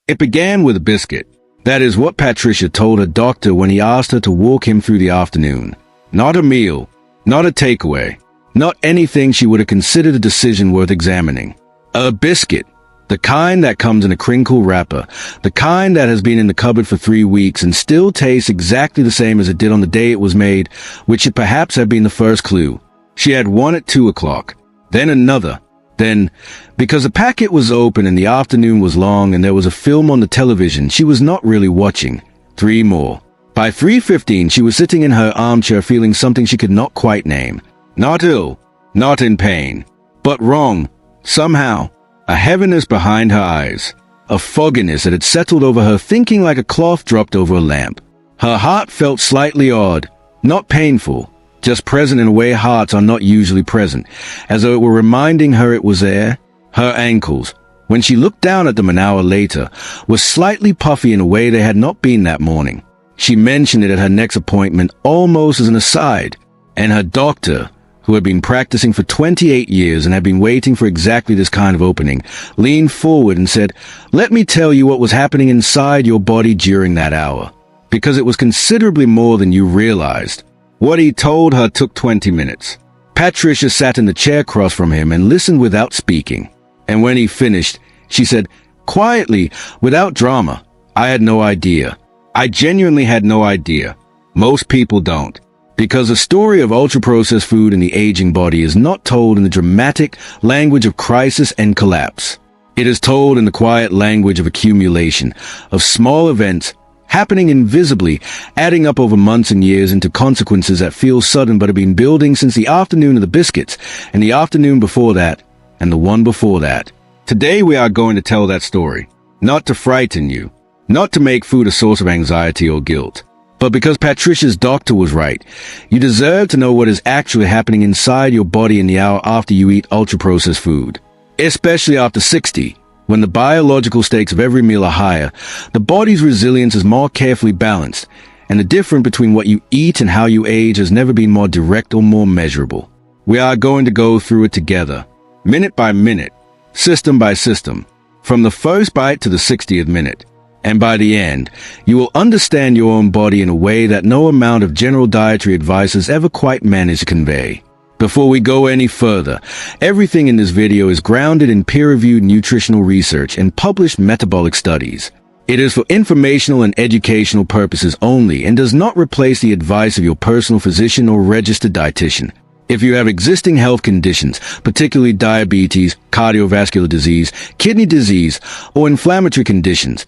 It began with a biscuit. That is what Patricia told her doctor when he asked her to walk him through the afternoon. Not a meal, not a takeaway, not anything she would have considered a decision worth examining. A biscuit. The kind that comes in a crinkled wrapper, the kind that has been in the cupboard for 3 weeks and still tastes exactly the same as it did on the day it was made, which should perhaps have been the first clue. She had one at 2 o'clock, then another. Then, because the packet was open and the afternoon was long and there was a film on the television she was not really watching, 3 more. By 3:15 she was sitting in her armchair feeling something she could not quite name. Not ill, not in pain, but wrong, somehow. A heaviness behind her eyes, a fogginess that had settled over her, thinking like a cloth dropped over a lamp. Her heart felt slightly odd, not painful, just present in a way hearts are not usually present, as though it were reminding her it was there. Her ankles, when she looked down at them an hour later, were slightly puffy in a way they had not been that morning. She mentioned it at her next appointment almost as an aside, and her doctor, who had been practicing for 28 years and had been waiting for exactly this kind of opening, leaned forward and said, "Let me tell you what was happening inside your body during that hour, because it was considerably more than you realized." What he told her took 20 minutes. Patricia sat in the chair across from him and listened without speaking. And when he finished, she said, quietly, without drama, "I had no idea. I genuinely had no idea. Most people don't. Because the story of ultra-processed food in the aging body is not told in the dramatic language of crisis and collapse. It is told in the quiet language of accumulation, of small events happening invisibly, adding up over months and years into consequences that feel sudden but have been building since the afternoon of the biscuits, and the afternoon before that, and the one before that. Today we are going to tell that story, not to frighten you, not to make food a source of anxiety or guilt. But because Patricia's doctor was right, you deserve to know what is actually happening inside your body in the hour after you eat ultra-processed food. Especially after 60, when the biological stakes of every meal are higher, the body's resilience is more carefully balanced, and the difference between what you eat and how you age has never been more direct or more measurable. We are going to go through it together, minute by minute, system by system, from the first bite to the 60th minute. And by the end, you will understand your own body in a way that no amount of general dietary advice has ever quite managed to convey. Before we go any further, everything in this video is grounded in peer-reviewed nutritional research and published metabolic studies. It is for informational and educational purposes only and does not replace the advice of your personal physician or registered dietitian. If you have existing health conditions, particularly diabetes, cardiovascular disease, kidney disease, or inflammatory conditions,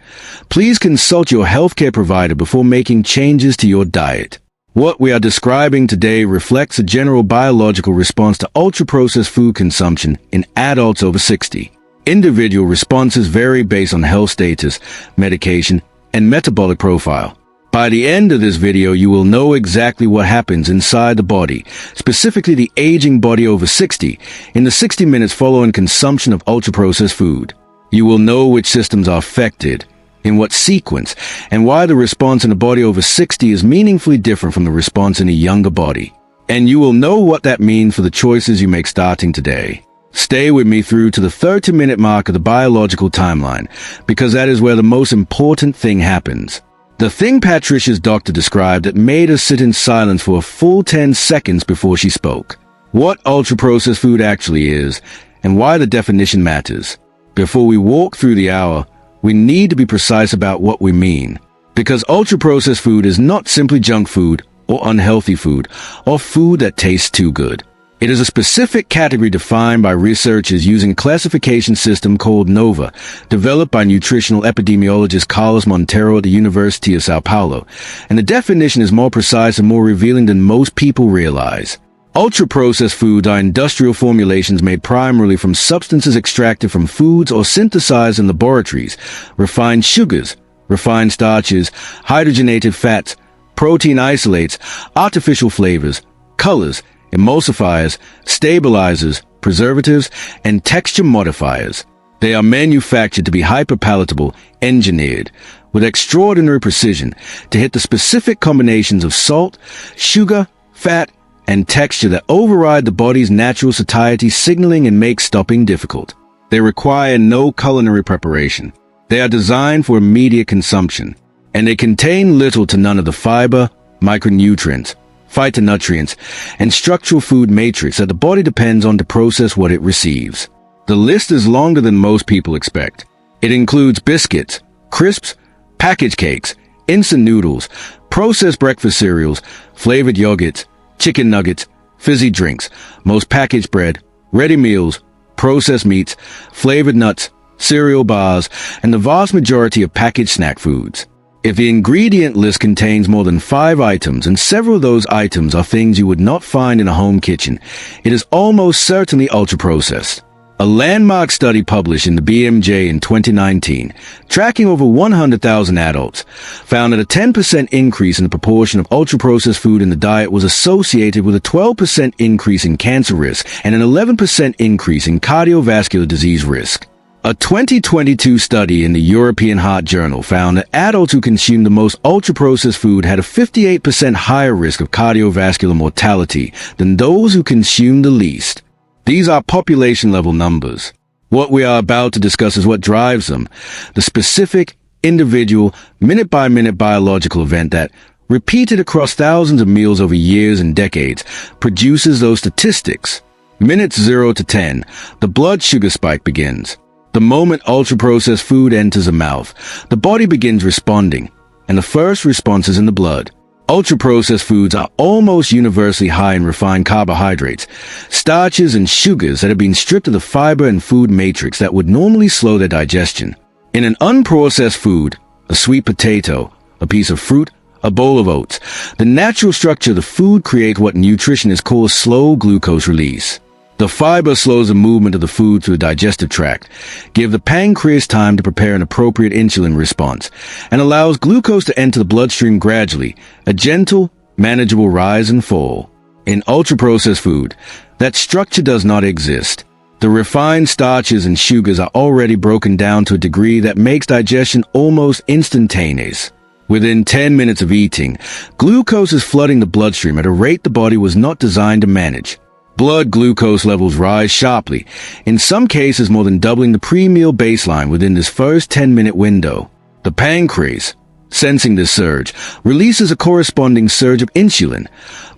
please consult your healthcare provider before making changes to your diet. What we are describing today reflects a general biological response to ultra-processed food consumption in adults over 60. Individual responses vary based on health status, medication, and metabolic profile. By the end of this video, you will know exactly what happens inside the body, specifically the aging body over 60, in the 60 minutes following consumption of ultra-processed food. You will know which systems are affected, in what sequence, and why the response in a body over 60 is meaningfully different from the response in a younger body. And you will know what that means for the choices you make starting today. Stay with me through to the 30-minute mark of the biological timeline, because that is where the most important thing happens. The thing Patricia's doctor described that made her sit in silence for a full 10 seconds before she spoke. What ultra-processed food actually is, and why the definition matters. Before we walk through the hour, we need to be precise about what we mean. Because ultra-processed food is not simply junk food, or unhealthy food, or food that tastes too good. It is a specific category defined by researchers using a classification system called NOVA, developed by nutritional epidemiologist Carlos Montero at the University of Sao Paulo, and the definition is more precise and more revealing than most people realize. Ultra-processed foods are industrial formulations made primarily from substances extracted from foods or synthesized in laboratories, refined sugars, refined starches, hydrogenated fats, protein isolates, artificial flavors, colors, emulsifiers, stabilizers, preservatives, and texture modifiers. They are manufactured to be hyperpalatable, engineered, with extraordinary precision, to hit the specific combinations of salt, sugar, fat, and texture that override the body's natural satiety signaling and make stopping difficult. They require no culinary preparation. They are designed for immediate consumption, and they contain little to none of the fiber, micronutrients, phytonutrients, and structural food matrix that the body depends on to process what it receives. The list is longer than most people expect. It includes biscuits, crisps, packaged cakes, instant noodles, processed breakfast cereals, flavored yogurts, chicken nuggets, fizzy drinks, most packaged bread, ready meals, processed meats, flavored nuts, cereal bars, and the vast majority of packaged snack foods. If the ingredient list contains more than 5 items, and several of those items are things you would not find in a home kitchen, it is almost certainly ultra-processed. A landmark study published in the BMJ in 2019, tracking over 100,000 adults, found that a 10% increase in the proportion of ultra-processed food in the diet was associated with a 12% increase in cancer risk and an 11% increase in cardiovascular disease risk. A 2022 study in the European Heart Journal found that adults who consumed the most ultra-processed food had a 58% higher risk of cardiovascular mortality than those who consumed the least. These are population-level numbers. What we are about to discuss is what drives them, the specific, individual, minute-by-minute biological event that, repeated across thousands of meals over years and decades, produces those statistics. Minutes 0 to 10, the blood sugar spike begins. The moment ultra-processed food enters the mouth, the body begins responding, and the first response is in the blood. Ultra-processed foods are almost universally high in refined carbohydrates, starches, and sugars that have been stripped of the fiber and food matrix that would normally slow their digestion. In an unprocessed food, a sweet potato, a piece of fruit, a bowl of oats, the natural structure of the food creates what nutritionists call slow glucose release. The fiber slows the movement of the food through the digestive tract, give the pancreas time to prepare an appropriate insulin response, and allows glucose to enter the bloodstream gradually, a gentle, manageable rise and fall. In ultra-processed food, that structure does not exist. The refined starches and sugars are already broken down to a degree that makes digestion almost instantaneous. Within 10 minutes of eating, glucose is flooding the bloodstream at a rate the body was not designed to manage. Blood glucose levels rise sharply, in some cases more than doubling the pre-meal baseline within this first 10-minute window. The pancreas, sensing this surge, releases a corresponding surge of insulin,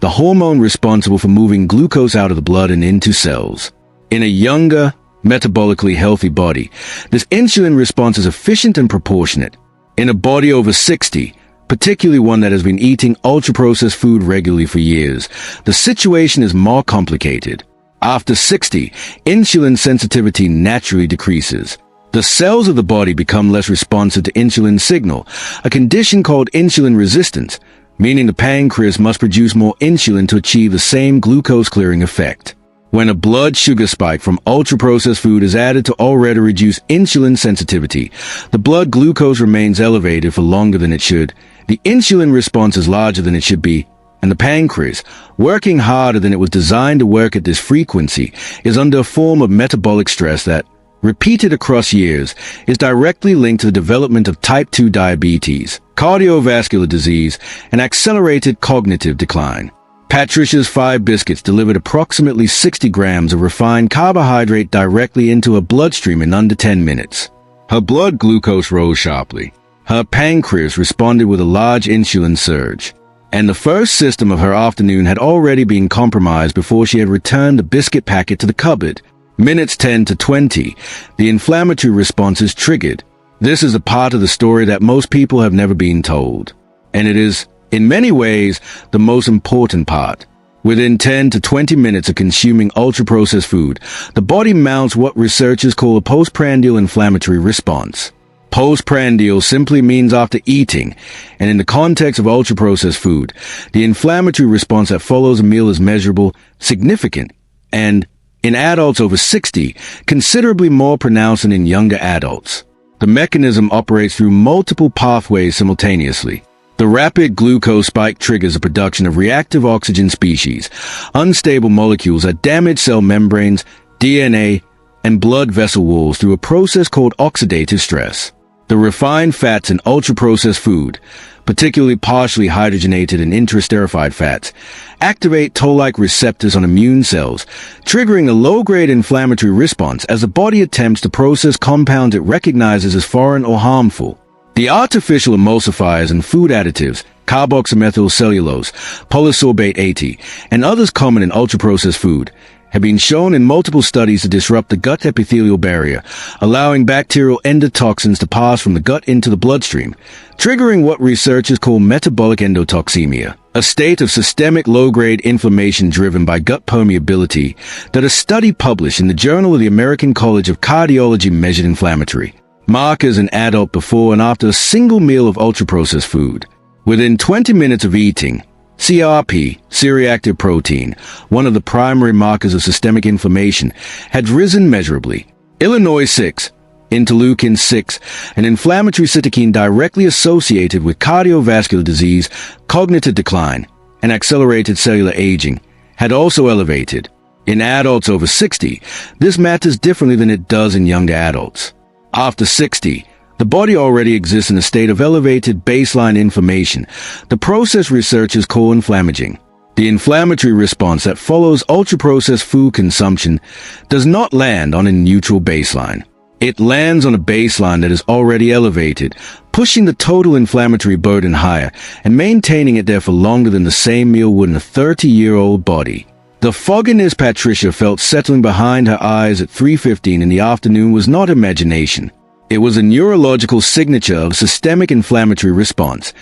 the hormone responsible for moving glucose out of the blood and into cells. In a younger, metabolically healthy body, this insulin response is efficient and proportionate. In a body over 60, particularly one that has been eating ultra-processed food regularly for years, the situation is more complicated. After 60, insulin sensitivity naturally decreases. The cells of the body become less responsive to insulin signal, a condition called insulin resistance, meaning the pancreas must produce more insulin to achieve the same glucose-clearing effect. When a blood sugar spike from ultra-processed food is added to already reduced insulin sensitivity, the blood glucose remains elevated for longer than it should, the insulin response is larger than it should be, and the pancreas, working harder than it was designed to work at this frequency, is under a form of metabolic stress that, repeated across years, is directly linked to the development of type 2 diabetes, cardiovascular disease, and accelerated cognitive decline. Patricia's 5 biscuits delivered approximately 60 grams of refined carbohydrate directly into her bloodstream in under 10 minutes. Her blood glucose rose sharply. Her pancreas responded with a large insulin surge, and the first system of her afternoon had already been compromised before she had returned the biscuit packet to the cupboard. Minutes 10 to 20, the inflammatory response is triggered. This is a part of the story that most people have never been told, and it is, in many ways, the most important part. Within 10 to 20 minutes of consuming ultra-processed food, the body mounts what researchers call a postprandial inflammatory response. Postprandial simply means after eating, and in the context of ultra-processed food, the inflammatory response that follows a meal is measurable, significant, and, in adults over 60, considerably more pronounced than in younger adults. The mechanism operates through multiple pathways simultaneously. The rapid glucose spike triggers the production of reactive oxygen species, unstable molecules that damage cell membranes, DNA, and blood vessel walls through a process called oxidative stress. The refined fats in ultra-processed food, particularly partially hydrogenated and intraesterified fats, activate toll-like receptors on immune cells, triggering a low-grade inflammatory response as the body attempts to process compounds it recognizes as foreign or harmful. The artificial emulsifiers and food additives, carboxymethylcellulose, polysorbate 80, and others common in ultra-processed food, have been shown in multiple studies to disrupt the gut epithelial barrier, allowing bacterial endotoxins to pass from the gut into the bloodstream, triggering what researchers call metabolic endotoxemia, a state of systemic low-grade inflammation driven by gut permeability that a study published in the Journal of the American College of Cardiology measured inflammatory markers in adult before and after a single meal of ultra-processed food. Within 20 minutes of eating, CRP, C-reactive protein, one of the primary markers of systemic inflammation, had risen measurably. Illinois 6, interleukin 6, an inflammatory cytokine directly associated with cardiovascular disease, cognitive decline, and accelerated cellular aging, had also elevated. In adults over 60, this matters differently than it does in younger adults. After 60, the body already exists in a state of elevated baseline inflammation, the process researchers call inflammaging. The inflammatory response that follows ultra-processed food consumption does not land on a neutral baseline. It lands on a baseline that is already elevated, pushing the total inflammatory burden higher and maintaining it there for longer than the same meal would in a 30-year-old body. The fogginess Patricia felt settling behind her eyes at 3:15 in the afternoon was not imagination. It was a neurological signature of systemic inflammatory response,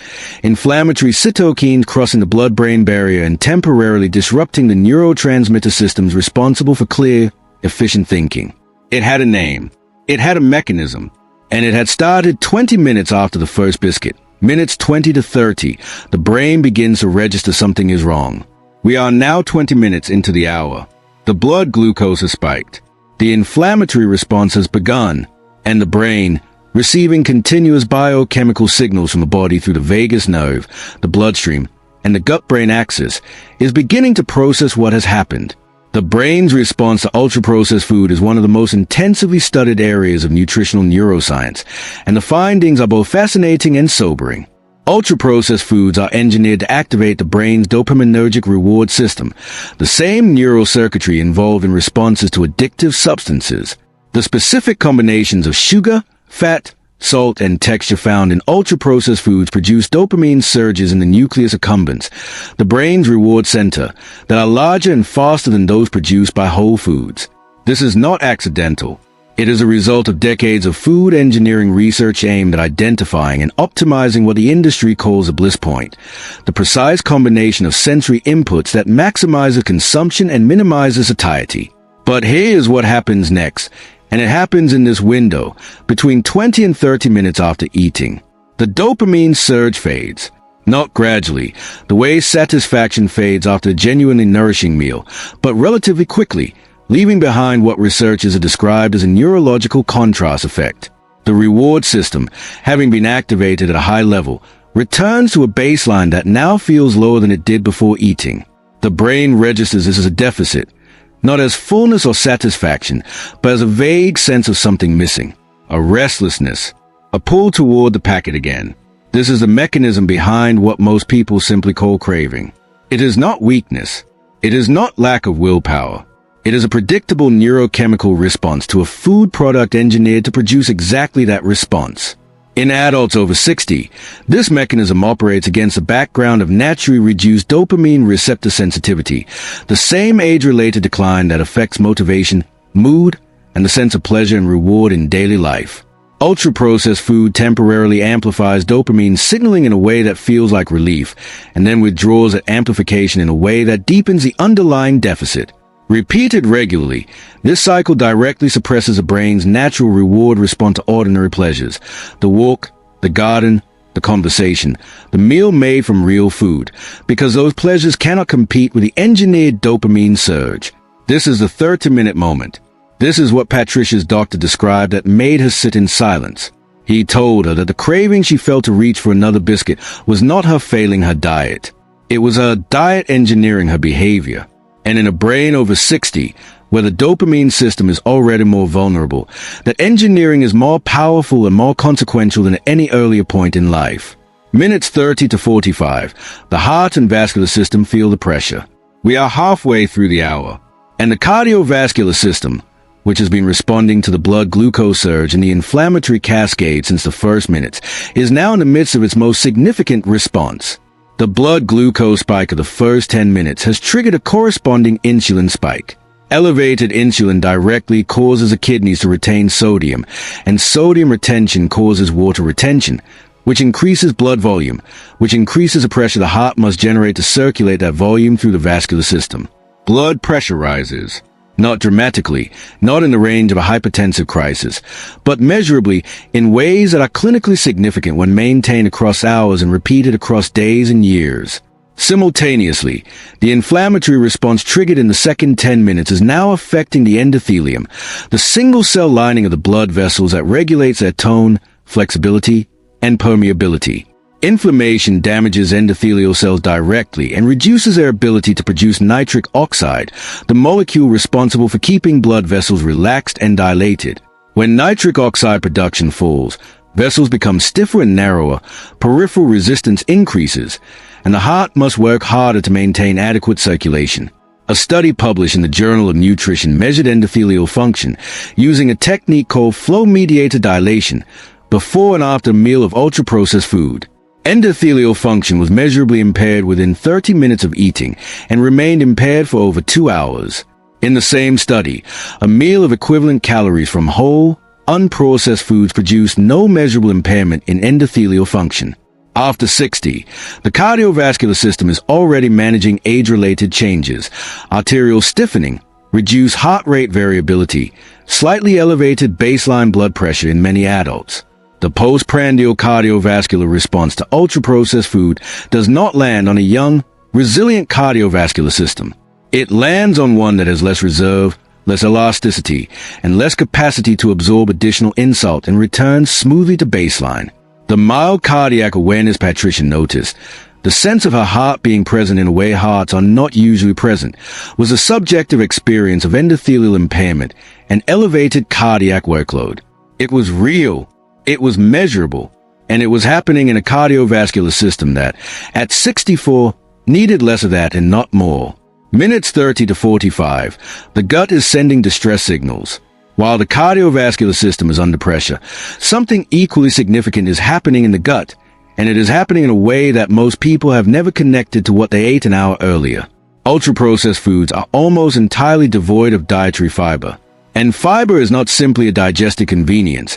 inflammatory cytokines crossing the blood-brain barrier and temporarily disrupting the neurotransmitter systems responsible for clear, efficient thinking. It had a name, it had a mechanism, and it had started 20 minutes after the first biscuit. Minutes 20 to 30, the brain begins to register something is wrong. We are now 20 minutes into the hour. The blood glucose has spiked. The inflammatory response has begun. And the brain, receiving continuous biochemical signals from the body through the vagus nerve, the bloodstream, and the gut-brain axis, is beginning to process what has happened. The brain's response to ultra-processed food is one of the most intensively studied areas of nutritional neuroscience, and the findings are both fascinating and sobering. Ultra-processed foods are engineered to activate the brain's dopaminergic reward system, the same neural circuitry involved in responses to addictive substances. The specific combinations of sugar, fat, salt, and texture found in ultra-processed foods produce dopamine surges in the nucleus accumbens, the brain's reward center, that are larger and faster than those produced by whole foods. This is not accidental. It is a result of decades of food engineering research aimed at identifying and optimizing what the industry calls a bliss point, the precise combination of sensory inputs that maximizes consumption and minimizes satiety. But here's what happens next. And it happens in this window, between 20 and 30 minutes after eating. The dopamine surge fades, not gradually, the way satisfaction fades after a genuinely nourishing meal, but relatively quickly, leaving behind what researchers have described as a neurological contrast effect. The reward system, having been activated at a high level, returns to a baseline that now feels lower than it did before eating. The brain registers this as a deficit, not as fullness or satisfaction, but as a vague sense of something missing, a restlessness, a pull toward the packet again. This is the mechanism behind what most people simply call craving. It is not weakness. It is not lack of willpower. It is a predictable neurochemical response to a food product engineered to produce exactly that response. In adults over 60, this mechanism operates against a background of naturally reduced dopamine receptor sensitivity, the same age-related decline that affects motivation, mood, and the sense of pleasure and reward in daily life. Ultra-processed food temporarily amplifies dopamine signaling in a way that feels like relief, and then withdraws that amplification in a way that deepens the underlying deficit. Repeated regularly, this cycle directly suppresses the brain's natural reward response to ordinary pleasures. The walk, the garden, the conversation, the meal made from real food, because those pleasures cannot compete with the engineered dopamine surge. This is the 30-minute moment. This is what Patricia's doctor described that made her sit in silence. He told her that the craving she felt to reach for another biscuit was not her failing her diet. It was her diet engineering her behavior. And in a brain over 60, where the dopamine system is already more vulnerable, that engineering is more powerful and more consequential than at any earlier point in life. Minutes 30 to 45. The heart and vascular system feel the pressure. We are halfway through the hour, and the cardiovascular system, which has been responding to the blood glucose surge and the inflammatory cascade since the first minutes, is now in the midst of its most significant response. The blood glucose spike of the first 10 minutes has triggered a corresponding insulin spike. Elevated insulin directly causes the kidneys to retain sodium, and sodium retention causes water retention, which increases blood volume, which increases the pressure the heart must generate to circulate that volume through the vascular system. Blood pressure rises. Not dramatically, not in the range of a hypertensive crisis, but measurably in ways that are clinically significant when maintained across hours and repeated across days and years. Simultaneously, the inflammatory response triggered in the second 10 minutes is now affecting the endothelium, the single-cell lining of the blood vessels that regulates their tone, flexibility, and permeability. Inflammation damages endothelial cells directly and reduces their ability to produce nitric oxide, the molecule responsible for keeping blood vessels relaxed and dilated. When nitric oxide production falls, vessels become stiffer and narrower, peripheral resistance increases, and the heart must work harder to maintain adequate circulation. A study published in the Journal of Nutrition measured endothelial function using a technique called flow-mediated dilation before and after a meal of ultra-processed food. Endothelial function was measurably impaired within 30 minutes of eating and remained impaired for over 2 hours. In the same study, a meal of equivalent calories from whole, unprocessed foods produced no measurable impairment in endothelial function. After 60, the cardiovascular system is already managing age-related changes, arterial stiffening, reduced heart rate variability, slightly elevated baseline blood pressure in many adults. The postprandial cardiovascular response to ultra-processed food does not land on a young, resilient cardiovascular system. It lands on one that has less reserve, less elasticity, and less capacity to absorb additional insult and returns smoothly to baseline. The mild cardiac awareness Patricia noticed, the sense of her heart being present in a way hearts are not usually present, was a subjective experience of endothelial impairment and elevated cardiac workload. It was real. It was measurable, and it was happening in a cardiovascular system that, at 64, needed less of that and not more. Minutes 30 to 45, the gut is sending distress signals. While the cardiovascular system is under pressure, something equally significant is happening in the gut, and it is happening in a way that most people have never connected to what they ate an hour earlier. Ultra-processed foods are almost entirely devoid of dietary fiber. And fiber is not simply a digestive convenience.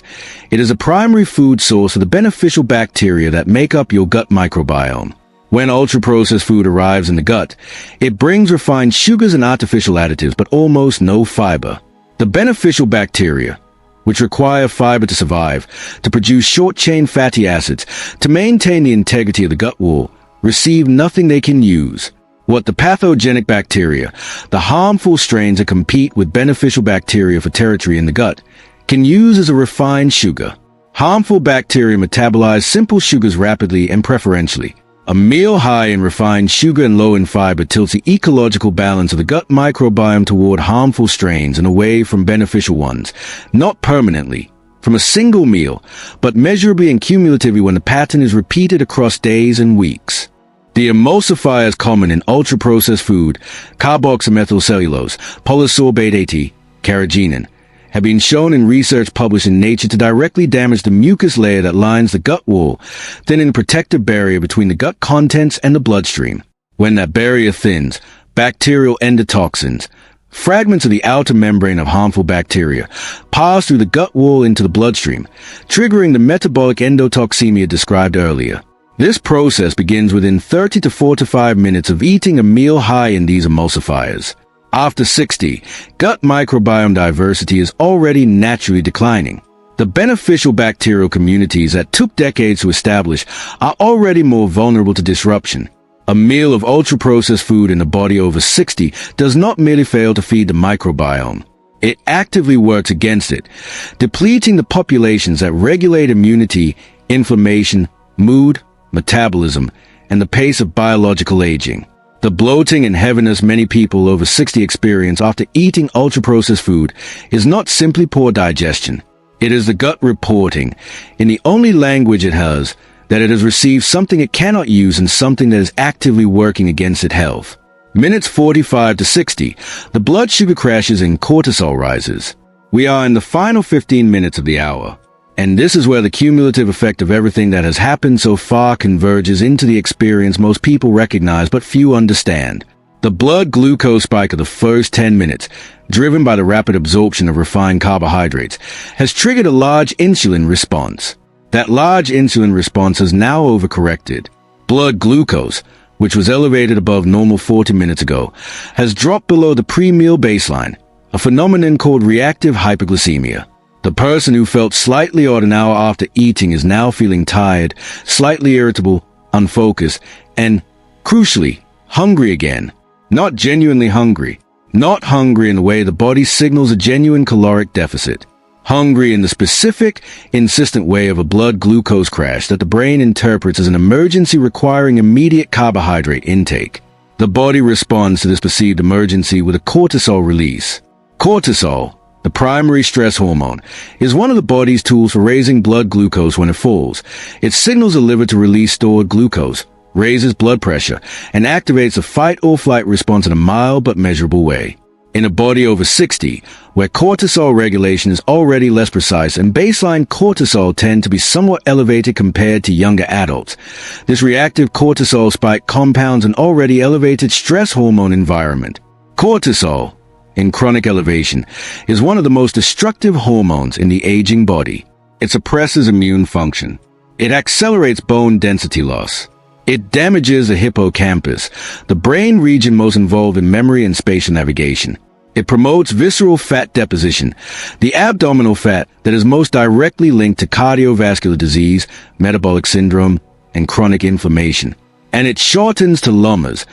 It is a primary food source for the beneficial bacteria that make up your gut microbiome. When ultra-processed food arrives in the gut, it brings refined sugars and artificial additives, but almost no fiber. The beneficial bacteria, which require fiber to survive, to produce short-chain fatty acids, to maintain the integrity of the gut wall, receive nothing they can use. What the pathogenic bacteria, the harmful strains that compete with beneficial bacteria for territory in the gut, can use as a refined sugar. Harmful bacteria metabolize simple sugars rapidly and preferentially. A meal high in refined sugar and low in fiber tilts the ecological balance of the gut microbiome toward harmful strains and away from beneficial ones, not permanently, from a single meal, but measurably and cumulatively when the pattern is repeated across days and weeks. The emulsifiers common in ultra-processed food, carboxymethylcellulose, polysorbate AT, carrageenan, have been shown in research published in Nature to directly damage the mucus layer that lines the gut wall, thinning the protective barrier between the gut contents and the bloodstream. When that barrier thins, bacterial endotoxins, fragments of the outer membrane of harmful bacteria, pass through the gut wall into the bloodstream, triggering the metabolic endotoxemia described earlier. This process begins within 30 to 45 minutes of eating a meal high in these emulsifiers. After 60, gut microbiome diversity is already naturally declining. The beneficial bacterial communities that took decades to establish are already more vulnerable to disruption. A meal of ultra-processed food in the body over 60 does not merely fail to feed the microbiome. It actively works against it, depleting the populations that regulate immunity, inflammation, mood, metabolism, and the pace of biological aging. The bloating and heaviness many people over 60 experience after eating ultra-processed food is not simply poor digestion. It is the gut reporting, in the only language it has, that it has received something it cannot use and something that is actively working against its health. Minutes 45 to 60, the blood sugar crashes and cortisol rises. We are in the final 15 minutes of the hour. And this is where the cumulative effect of everything that has happened so far converges into the experience most people recognize but few understand. The blood glucose spike of the first 10 minutes, driven by the rapid absorption of refined carbohydrates, has triggered a large insulin response. That large insulin response has now overcorrected. Blood glucose, which was elevated above normal 40 minutes ago, has dropped below the pre-meal baseline, a phenomenon called reactive hypoglycemia. The person who felt slightly odd an hour after eating is now feeling tired, slightly irritable, unfocused, and, crucially, hungry again. Not genuinely hungry. Not hungry in the way the body signals a genuine caloric deficit. Hungry in the specific, insistent way of a blood glucose crash that the brain interprets as an emergency requiring immediate carbohydrate intake. The body responds to this perceived emergency with a cortisol release. Cortisol, the primary stress hormone, is one of the body's tools for raising blood glucose when it falls. It signals the liver to release stored glucose, raises blood pressure, and activates a fight-or-flight response in a mild but measurable way. In a body over 60, where cortisol regulation is already less precise and baseline cortisol tend to be somewhat elevated compared to younger adults, this reactive cortisol spike compounds an already elevated stress hormone environment. Cortisol, in chronic elevation, is one of the most destructive hormones in the aging body. It suppresses immune function. It accelerates bone density loss. It damages the hippocampus, the brain region most involved in memory and spatial navigation. It promotes visceral fat deposition, the abdominal fat that is most directly linked to cardiovascular disease, metabolic syndrome, and chronic inflammation. And it shortens telomeres,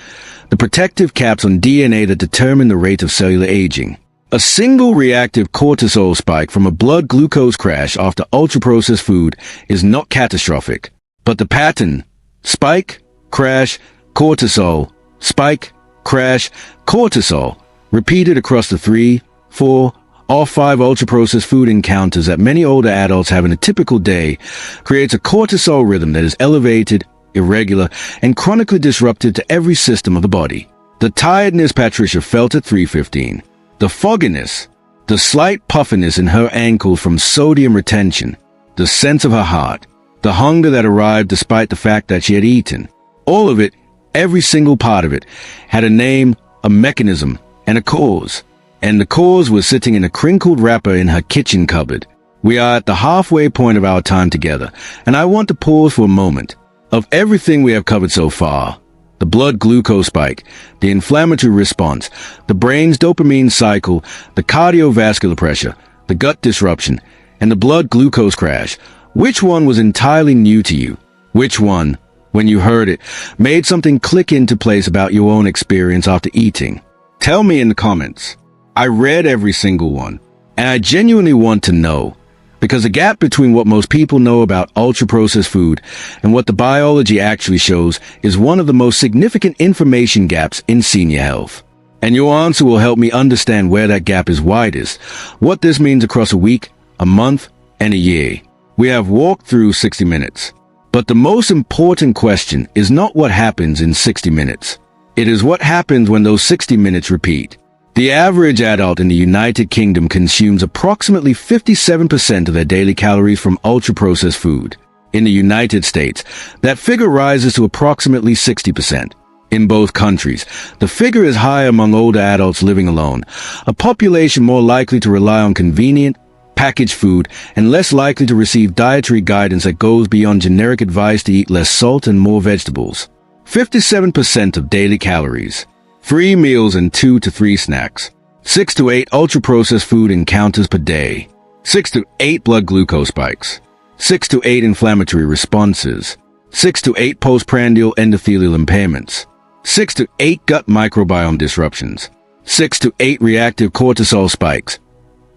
the protective caps on DNA that determine the rate of cellular aging. A single reactive cortisol spike from a blood glucose crash after ultra-processed food is not catastrophic, but the pattern, spike, crash, cortisol, spike, crash, cortisol, repeated across the 3, 4, or 5 ultra-processed food encounters that many older adults have in a typical day, creates a cortisol rhythm that is elevated, irregular, and chronically disruptive to every system of the body. The tiredness Patricia felt at 3:15, the fogginess, the slight puffiness in her ankles from sodium retention, the sense of her heart, the hunger that arrived despite the fact that she had eaten. All of it, every single part of it, had a name, a mechanism, and a cause. And the cause was sitting in a crinkled wrapper in her kitchen cupboard. We are at the halfway point of our time together, and I want to pause for a moment. Of everything we have covered so far, the blood glucose spike, the inflammatory response, the brain's dopamine cycle, the cardiovascular pressure, the gut disruption, and the blood glucose crash, which one was entirely new to you? Which one, when you heard it, made something click into place about your own experience after eating? Tell me in the comments. I read every single one, and I genuinely want to know. Because the gap between what most people know about ultra-processed food and what the biology actually shows is one of the most significant information gaps in senior health. And your answer will help me understand where that gap is widest, what this means across a week, a month, and a year. We have walked through 60 minutes. But the most important question is not what happens in 60 minutes. It is what happens when those 60 minutes repeat. The average adult in the United Kingdom consumes approximately 57% of their daily calories from ultra-processed food. In the United States, that figure rises to approximately 60%. In both countries, the figure is high among older adults living alone, a population more likely to rely on convenient, packaged food and less likely to receive dietary guidance that goes beyond generic advice to eat less salt and more vegetables. 57% of daily calories. 3 meals and 2 to 3 snacks. 6 to 8 ultra-processed food encounters per day. 6 to 8 blood glucose spikes. 6 to 8 inflammatory responses. 6 to 8 postprandial endothelial impairments. 6 to 8 gut microbiome disruptions. 6 to 8 reactive cortisol spikes.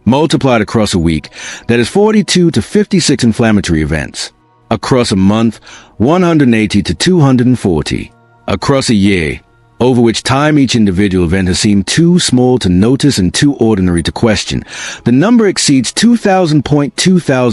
Multiplied across a week, that is 42 to 56 inflammatory events. Across a month, 180 to 240. Across a year, over which time each individual event has seemed too small to notice and too ordinary to question. The number exceeds 2,000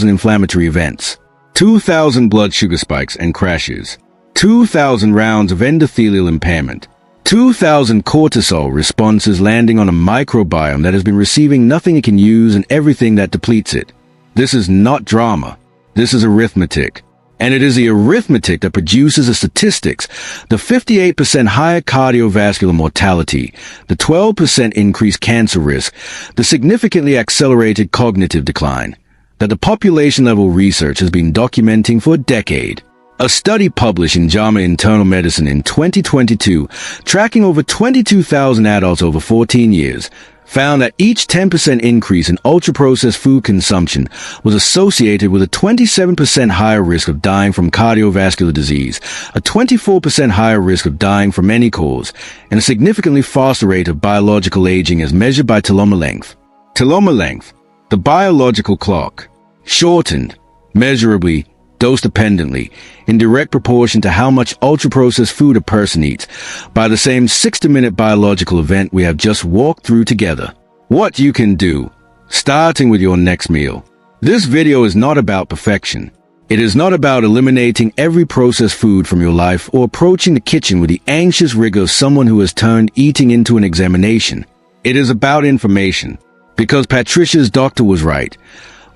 inflammatory events, 2,000 blood sugar spikes and crashes, 2,000 rounds of endothelial impairment, 2,000 cortisol responses landing on a microbiome that has been receiving nothing it can use and everything that depletes it. This is not drama. This is arithmetic. And it is the arithmetic that produces the statistics: the 58% higher cardiovascular mortality, the 12% increased cancer risk, the significantly accelerated cognitive decline, that the population-level research has been documenting for a decade. A study published in JAMA Internal Medicine in 2022, tracking over 22,000 adults over 14 years, found that each 10% increase in ultra-processed food consumption was associated with a 27% higher risk of dying from cardiovascular disease, a 24% higher risk of dying from any cause, and a significantly faster rate of biological aging as measured by telomere length. Telomere length, the biological clock, shortened, measurably, dose-dependently, in direct proportion to how much ultra-processed food a person eats, by the same 60-minute biological event we have just walked through together. What you can do, starting with your next meal. This video is not about perfection. It is not about eliminating every processed food from your life or approaching the kitchen with the anxious rigor of someone who has turned eating into an examination. It is about information. Because Patricia's doctor was right.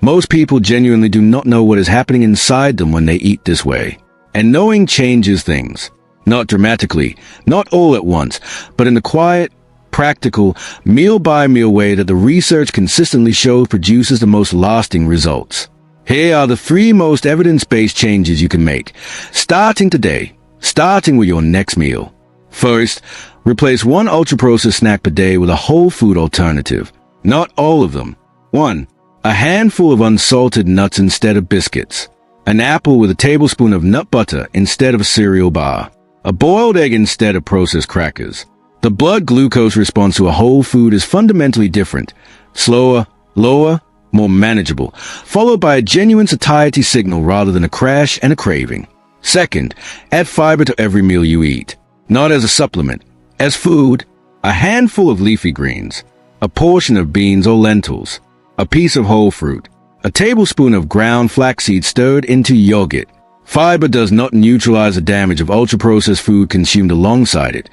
Most people genuinely do not know what is happening inside them when they eat this way. And knowing changes things. Not dramatically, not all at once, but in the quiet, practical, meal-by-meal way that the research consistently shows produces the most lasting results. Here are the 3 most evidence-based changes you can make, starting today, starting with your next meal. First, replace 1 ultra-processed snack per day with a whole food alternative. Not all of them. 1. A handful of unsalted nuts instead of biscuits. An apple with a tablespoon of nut butter instead of a cereal bar. A boiled egg instead of processed crackers. The blood glucose response to a whole food is fundamentally different. Slower, lower, more manageable, followed by a genuine satiety signal rather than a crash and a craving. Second, add fiber to every meal you eat. Not as a supplement, as food. A handful of leafy greens. A portion of beans or lentils. A piece of whole fruit, a tablespoon of ground flaxseed stirred into yogurt. Fiber does not neutralize the damage of ultra-processed food consumed alongside it,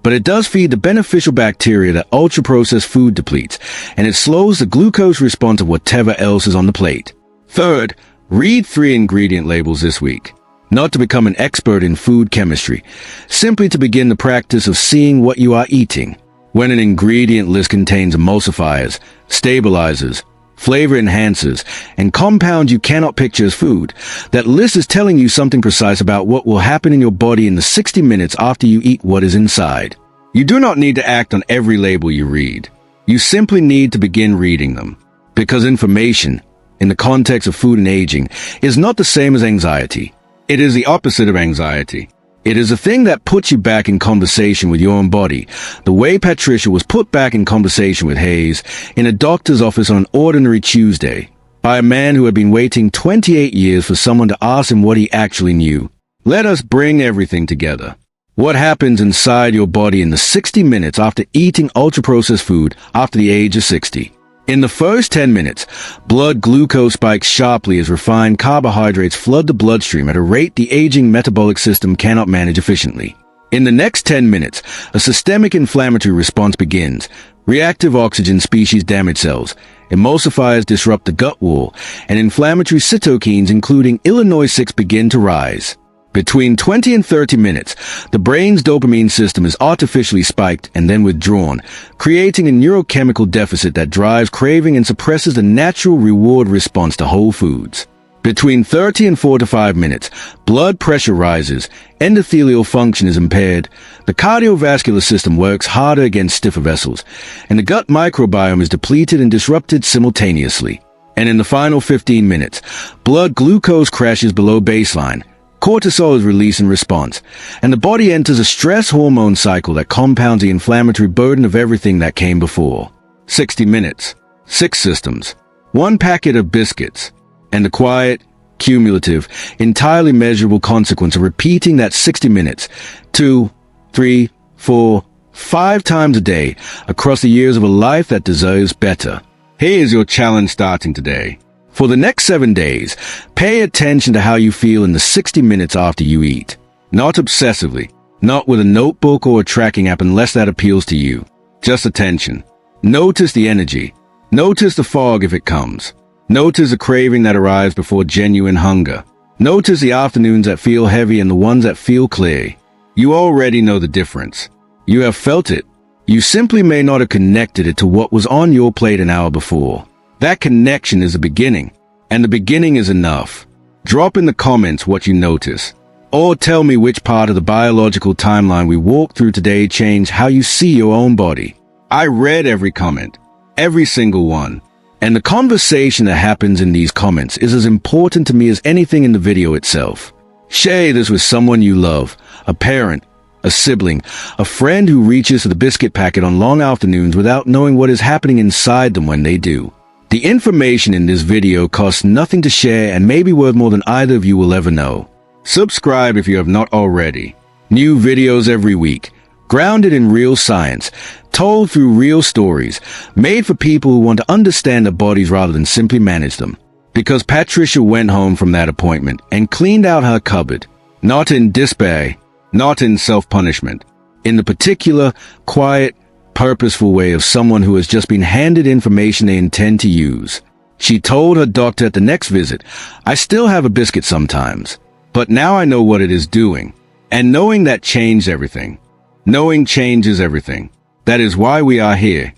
but it does feed the beneficial bacteria that ultra-processed food depletes, and it slows the glucose response of whatever else is on the plate. Third, read 3 ingredient labels this week. Not to become an expert in food chemistry, simply to begin the practice of seeing what you are eating. When an ingredient list contains emulsifiers, stabilizers, flavor enhancers, and compounds you cannot picture as food, that list is telling you something precise about what will happen in your body in the 60 minutes after you eat what is inside. You do not need to act on every label you read. You simply need to begin reading them. Because information, in the context of food and aging, is not the same as anxiety. It is the opposite of anxiety. It is a thing that puts you back in conversation with your own body, the way Patricia was put back in conversation with Hayes in a doctor's office on an ordinary Tuesday, by a man who had been waiting 28 years for someone to ask him what he actually knew. Let us bring everything together. What happens inside your body in the 60 minutes after eating ultra-processed food after the age of 60? In the first 10 minutes, blood glucose spikes sharply as refined carbohydrates flood the bloodstream at a rate the aging metabolic system cannot manage efficiently. In the next 10 minutes, a systemic inflammatory response begins. Reactive oxygen species damage cells, emulsifiers disrupt the gut wall, and inflammatory cytokines including Illinois 6 begin to rise. Between 20 and 30 minutes, the brain's dopamine system is artificially spiked and then withdrawn, creating a neurochemical deficit that drives craving and suppresses the natural reward response to whole foods. Between 30 and 45 minutes, blood pressure rises, endothelial function is impaired, the cardiovascular system works harder against stiffer vessels, and the gut microbiome is depleted and disrupted simultaneously. And in the final 15 minutes, blood glucose crashes below baseline, cortisol is released in response, and the body enters a stress hormone cycle that compounds the inflammatory burden of everything that came before. 60 minutes, 6 systems, 1 packet of biscuits, and the quiet, cumulative, entirely measurable consequence of repeating that 60 minutes 2, 3, 4, 5 times a day across the years of a life that deserves better. Here's your challenge starting today. For the next 7 days, pay attention to how you feel in the 60 minutes after you eat. Not obsessively, not with a notebook or a tracking app unless that appeals to you. Just attention. Notice the energy. Notice the fog if it comes. Notice the craving that arrives before genuine hunger. Notice the afternoons that feel heavy and the ones that feel clear. You already know the difference. You have felt it. You simply may not have connected it to what was on your plate an hour before. That connection is a beginning, and the beginning is enough. Drop in the comments what you notice, or tell me which part of the biological timeline we walked through today changed how you see your own body. I read every comment, every single one, and the conversation that happens in these comments is as important to me as anything in the video itself. Share this with someone you love, a parent, a sibling, a friend who reaches for the biscuit packet on long afternoons without knowing what is happening inside them when they do. The information in this video costs nothing to share and may be worth more than either of you will ever know. Subscribe if you have not already. New videos every week, grounded in real science, told through real stories, made for people who want to understand their bodies rather than simply manage them. Because Patricia went home from that appointment and cleaned out her cupboard, not in despair, not in self-punishment, in the particular, quiet, purposeful way of someone who has just been handed information they intend to use. She told her doctor at the next visit, "I still have a biscuit sometimes, but now I know what it is doing." And knowing that changed everything. Knowing changes everything. That is why we are here.